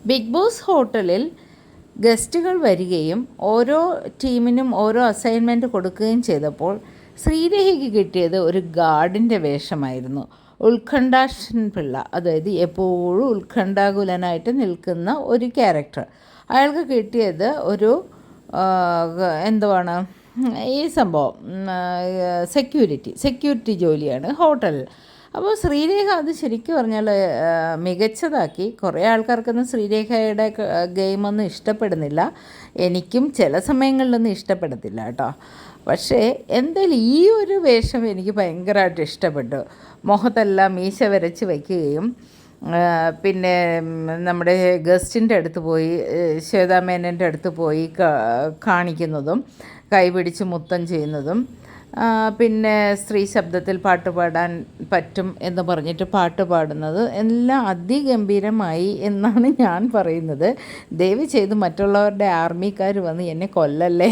Big boss ഹോട്ടലിൽ ഗസ്റ്റുകൾ വരികയും ഓരോ ടീമിനും ഓരോ അസൈൻമെൻറ്റ് കൊടുക്കുകയും ചെയ്തപ്പോൾ ശ്രീരേഖയ്ക്ക് കിട്ടിയത് ഒരു ഗാർഡിൻ്റെ വേഷമായിരുന്നു. ഉത്കണ്ഠാക്ഷൻ പിള്ള, അതായത് എപ്പോഴും ഉത്കണ്ഠാകുലനായിട്ട് നിൽക്കുന്ന ഒരു ക്യാരക്ടർ. അയാൾക്ക് കിട്ടിയത് ഒരു എന്തുവാണ് ഈ സംഭവം, സെക്യൂരിറ്റി ജോലിയാണ് ഹോട്ടലിൽ. അപ്പോൾ ശ്രീരേഖ അത് ശരിക്കും പറഞ്ഞാൽ മികച്ചതാക്കി. കുറേ ആൾക്കാർക്കൊന്നും ശ്രീരേഖയുടെ ഗെയിമൊന്നും ഇഷ്ടപ്പെടുന്നില്ല, എനിക്കും ചില സമയങ്ങളിലൊന്നും ഇഷ്ടപ്പെടത്തില്ല കേട്ടോ. പക്ഷേ എന്തായാലും ഈ ഒരു വേഷം എനിക്ക് ഭയങ്കരമായിട്ട് ഇഷ്ടപ്പെട്ടു. മുഖത്തെല്ലാം മീശ വരച്ച് വയ്ക്കുകയും പിന്നെ നമ്മുടെ ഗസ്റ്റിൻ്റെ അടുത്ത് പോയി, ശ്വേതാ മേനൻ്റെ അടുത്ത് പോയി കാണിക്കുന്നതും കൈപിടിച്ച് മുത്തം ചെയ്യുന്നതും, പിന്നെ സ്ത്രീ ശബ്ദത്തിൽ പാട്ട് പാടാൻ പറ്റും എന്ന് പറഞ്ഞിട്ട് പാട്ട് പാടുന്നത് എല്ലാം അതിഗംഭീരമായി എന്നാണ് ഞാൻ പറയുന്നത്. ദയവ് ചെയ്ത് മറ്റുള്ളവരുടെ ആർമിക്കാർ വന്ന് എന്നെ കൊല്ലല്ലേ.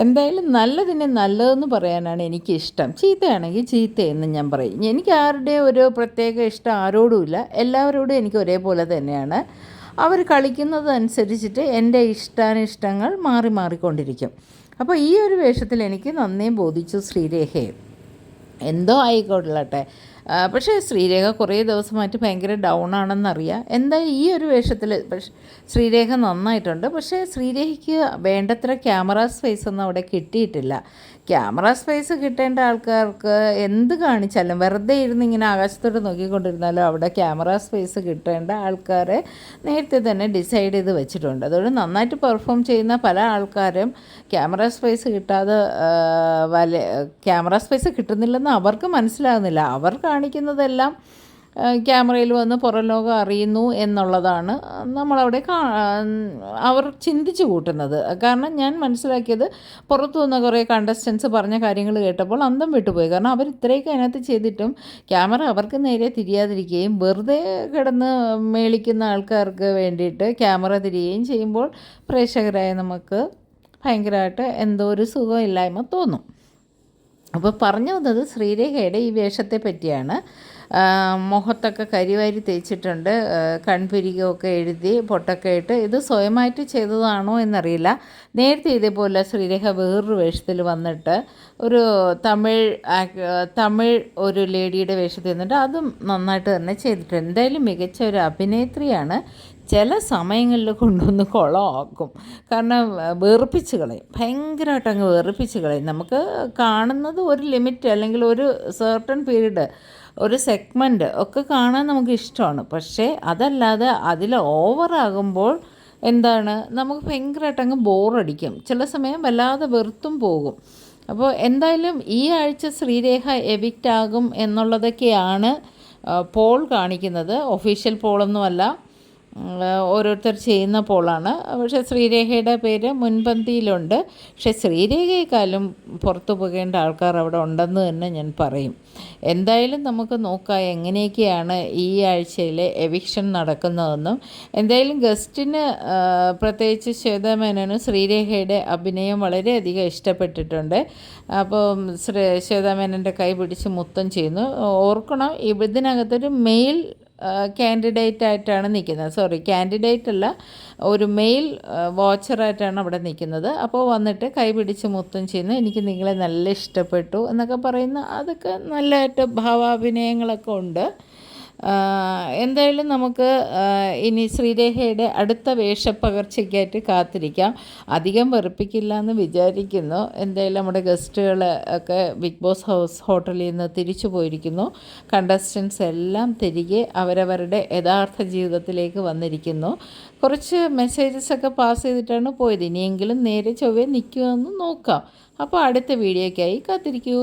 എന്തായാലും നല്ലതിനെ നല്ലതെന്ന് പറയാനാണ് എനിക്കിഷ്ടം, ചീത്തയാണെങ്കിൽ ചീത്തയെന്ന് ഞാൻ പറയും. എനിക്ക് ആരുടെ ഒരു പ്രത്യേക ഇഷ്ടം ആരോടുമില്ല, എല്ലാവരോടും എനിക്ക് ഒരേപോലെ തന്നെയാണ്. അവർ കളിക്കുന്നതനുസരിച്ചിട്ട് എൻ്റെ ഇഷ്ടാനിഷ്ടങ്ങൾ മാറിക്കൊണ്ടിരിക്കും. അപ്പോൾ ഈ ഒരു വേഷത്തിൽ എനിക്ക് നന്നേ ബോധിച്ചു ശ്രീരേഖയെ. എന്തോ ആയിക്കോട്ടെ. പക്ഷേ ശ്രീരേഖ കുറേ ദിവസമായിട്ട് ഭയങ്കര ഡൗൺ ആണെന്നറിയാം. എന്തായാലും ഈ ഒരു വേഷത്തിൽ ശ്രീരേഖ നന്നായിട്ടുണ്ട്. പക്ഷേ ശ്രീരേഖയ്ക്ക് വേണ്ടത്ര ക്യാമറ സ്പേസ് ഒന്നും അവിടെ കിട്ടിയിട്ടില്ല. ക്യാമറ സ്പേസ് കിട്ടേണ്ട ആൾക്കാർക്ക് എന്ത് കാണിച്ചാലും, വെറുതെ ഇരുന്ന് ഇങ്ങനെ ആകാശത്തോട്ട് നോക്കിക്കൊണ്ടിരുന്നാലും അവിടെ ക്യാമറ സ്പേസ് കിട്ടേണ്ട ആൾക്കാരെ നേരത്തെ തന്നെ ഡിസൈഡ് ചെയ്ത് വെച്ചിട്ടുണ്ട്. അതുകൊണ്ട് നന്നായിട്ട് പെർഫോം ചെയ്യുന്ന പല ആൾക്കാരും ക്യാമറ സ്പേസ് കിട്ടാതെ ക്യാമറ സ്പേസ് കിട്ടുന്നില്ലെന്ന് അവർക്ക് മനസ്സിലാകുന്നില്ല. അവർ കാണിക്കുന്നതെല്ലാം ക്യാമറയിൽ വന്ന് പുറം ലോകം അറിയുന്നു എന്നുള്ളതാണ് നമ്മളവിടെ അവർ ചിന്തിച്ചു കൂട്ടുന്നത്. കാരണം ഞാൻ മനസ്സിലാക്കിയത്, പുറത്തു വന്ന കുറേ കണ്ടസ്റ്റൻസ് പറഞ്ഞ കാര്യങ്ങൾ കേട്ടപ്പോൾ അന്തം വിട്ടുപോയി. കാരണം അവർ ഇത്രയൊക്കെ അതിനകത്ത് ചെയ്തിട്ടും ക്യാമറ അവർക്ക് നേരെ തിരിയാതിരിക്കുകയും വെറുതെ കിടന്ന് മേളിക്കുന്ന ആൾക്കാർക്ക് വേണ്ടിയിട്ട് ക്യാമറ തിരിയുകയും ചെയ്യുമ്പോൾ പ്രേക്ഷകരായ നമുക്ക് ഭയങ്കരമായിട്ട് എന്തോ ഒരു സുഖമില്ലായ്മ തോന്നും. അപ്പോൾ പറഞ്ഞു വന്നത് ശ്രീരേഖയുടെ ഈ വേഷത്തെ പറ്റിയാണ്. മുഖത്തൊക്കെ കരിവാരി തേച്ചിട്ടുണ്ട്, കൺപിരികമൊക്കെ എഴുതി പൊട്ടൊക്കെ ഇട്ട്. ഇത് സ്വയമായിട്ട് ചെയ്തതാണോ എന്നറിയില്ല. നേരത്തെ ഇതേപോലെ ശ്രീരേഖ വേറൊരു വേഷത്തിൽ വന്നിട്ട് ഒരു തമിഴ് ഒരു ലേഡിയുടെ വേഷത്തിൽ വന്നിട്ട് അതും നന്നായിട്ട് തന്നെ ചെയ്തിട്ടുണ്ട്. എന്തായാലും മികച്ച ഒരു അഭിനേത്രിയാണ്. ചില സമയങ്ങളിൽ കൊണ്ടൊന്ന് കുളമാക്കും. കാരണം വെറുപ്പിച്ച് കളയും, ഭയങ്കരമായിട്ട് അങ്ങ് വെറുപ്പിച്ച് കളയും. നമുക്ക് കാണുന്നത് ഒരു ലിമിറ്റ് അല്ലെങ്കിൽ ഒരു സർട്ടൺ പീരീഡ്, ഒരു സെഗ്മെൻറ്റ് ഒക്കെ കാണാൻ നമുക്ക് ഇഷ്ടമാണ്. പക്ഷേ അതല്ലാതെ അതിൽ ഓവറാകുമ്പോൾ എന്താണ്, നമുക്ക് ഭയങ്കരമായിട്ട് അങ്ങ് ബോറടിക്കും. ചില സമയം വല്ലാതെ വെറുത്തും പോകും. അപ്പോൾ എന്തായാലും ഈ ആഴ്ച ശ്രീരേഖ എവിക്റ്റ് ആകും എന്നുള്ളതൊക്കെയാണ് പോൾ കാണിക്കുന്നത്. ഒഫീഷ്യൽ പോളൊന്നുമല്ല, ഓരോരുത്തർ ചെയ്യുന്ന പോളാണ്. പക്ഷേ ശ്രീരേഖയുടെ പേര് മുൻപന്തിയിലുണ്ട്. പക്ഷേ ശ്രീരേഖയെക്കാളും പുറത്തു പോകേണ്ട ആൾക്കാർ അവിടെ ഉണ്ടെന്ന് തന്നെ ഞാൻ പറയും. എന്തായാലും നമുക്ക് നോക്കാം എങ്ങനെയൊക്കെയാണ് ഈ ആഴ്ചയിലെ എവിക്ഷൻ നടക്കുന്നതെന്നും. എന്തായാലും ഗസ്റ്റിന് പ്രത്യേകിച്ച് ശ്വേതാ മേനോന് ശ്രീരേഖയുടെ അഭിനയം വളരെയധികം ഇഷ്ടപ്പെട്ടിട്ടുണ്ട്. അപ്പോൾ ശ്വേതാ മേനൻ്റെ കൈ പിടിച്ച് മുത്തം ചെയ്യുന്നു. ഓർക്കണം, ഇതിനകത്തൊരു മെയിൽ കാൻഡിഡേറ്റ് നിൽക്കുന്നത്. കാൻഡിഡേറ്റ് അല്ല, ഒരു മെയിൽ വാച്ചറായിട്ടാണ് അവിടെ നിൽക്കുന്നത്. അപ്പോൾ വന്നിട്ട് കൈ പിടിച്ച് മുത്തം ചെയ്യുന്നു, എനിക്ക് നിങ്ങളെ നല്ല ഇഷ്ടപ്പെട്ടു എന്നൊക്കെ പറയുന്ന, അതൊക്കെ നല്ലതായിട്ട് ഭാവാഭിനയങ്ങളൊക്കെ ഉണ്ട്. എന്തായാലും നമുക്ക് ഇനി ശ്രീരേഖയുടെ അടുത്ത വേഷപ്പകർച്ചയ്ക്കായിട്ട് കാത്തിരിക്കാം. അധികം വെറുപ്പിക്കില്ല എന്ന് വിചാരിക്കുന്നു. എന്തായാലും നമ്മുടെ ഗസ്റ്റുകൾ ഒക്കെ ബിഗ് ബോസ് ഹോട്ടലിൽ നിന്ന് തിരിച്ചു പോയിരിക്കുന്നു. കണ്ടസ്റ്റൻസ് എല്ലാം തിരികെ അവരവരുടെ യഥാർത്ഥ ജീവിതത്തിലേക്ക് വന്നിരിക്കുന്നു. കുറച്ച് മെസ്സേജസൊക്കെ പാസ് ചെയ്തിട്ടാണ് പോയത്. ഇനിയെങ്കിലും നേരെ ചൊവ്വേ നിൽക്കുമെന്ന് നോക്കാം. അപ്പോൾ അടുത്ത വീഡിയോയ്ക്കായി കാത്തിരിക്കൂ.